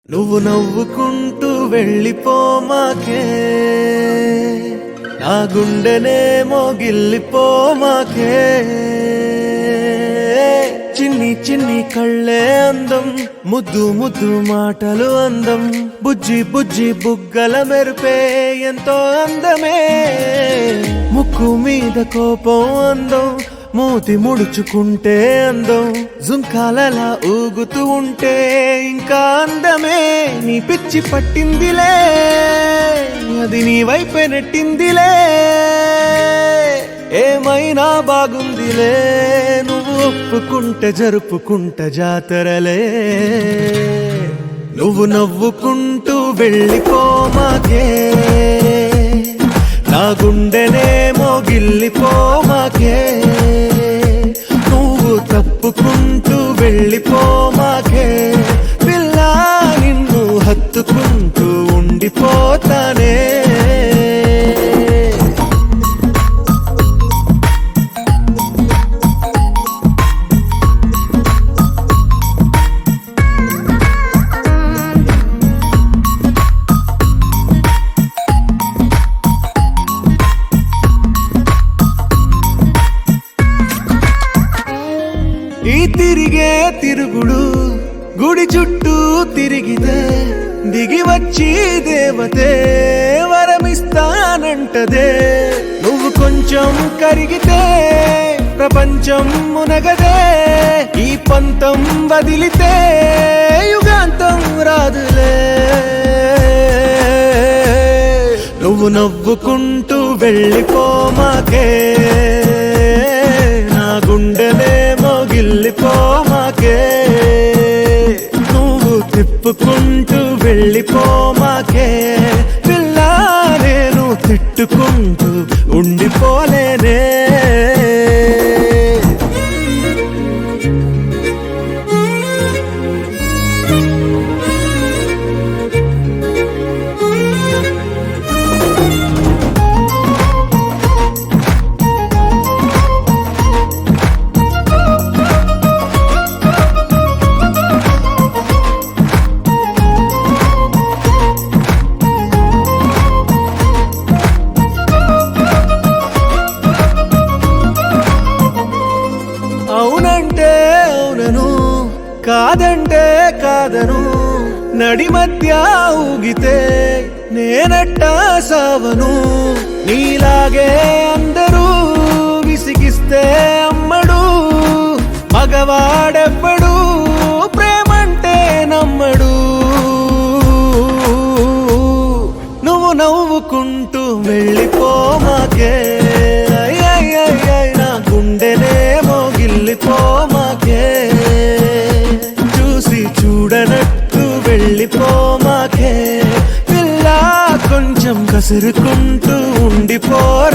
నువ్వు నవ్వుకుంటూ వెళ్ళిపోమాకే, నా గుండెనేమో గిల్లిపోమాకే. చిన్ని చిన్ని కళ్ళే అందం, ముద్దు ముద్దు మాటలు అందం, బుజ్జి బుజ్జి బుగ్గల మెరుపే ఎంతో అందమే. ముక్కు మీద కోపం అందం, మూతి ముడుచుకుంటే అందం, జుంకాలలా ఊగుతూ ఉంటే ఇంకా అందమే. నీ పిచ్చి పట్టిందిలే, అది నీ వైపే నెట్టిందిలే. ఏమైనా బాగుందిలే, నువ్వు ఒప్పుకుంటే జరుపుకుంటా జాతరలే. నువ్వు నవ్వుకుంటూ వెళ్ళిపోమాకే, నా గుండెనేమో గిల్లిపోమాకే. నువ్వు తప్పుకుంటూ వెళ్ళిపోమాకే, పిల్ల నిన్ను హత్తుకుంటూ ఉండిపోతానే. ఈ తిరిగే తిరుగుడు గుడి చుట్టూ తిరిగితే, దిగి వచ్చి దేవతే వరమిస్తానంటదే. నువ్వు కొంచెం కరిగితే ప్రపంచం మునగదే. ఈ పంతం వదిలితే యుగాంతం రాదులే. నువ్వు నవ్వుకుంటూ వెళ్ళిపోమాకే, నా గుండెనేమో గిల్లిపోమాకే. నువ్వు తిప్పుకుంటూ వెళ్ళిపోమాకే, పిల్ల నేను తిట్టుకుంటూ ఉండిపోలేనే. అవునంటే అవునను, కాదంటే కాదను, నడి మధ్య ఊగితే నేనట్టా సావను. నీలాగే అందరూ విసిగిస్తే అమ్మడు, మగవాడెవ్వడు ప్రేమంటే నమ్మడు. నువ్వు నవ్వుకుంటూ వెళ్ళిపోమాకే, నా గుండెనేమో గిల్లిపోమాకే. చూసి చూడనట్టు వెళ్ళిపోమాకే, పిల్ల కొంచెం కసురుకుంటూ ఉండిపోరా.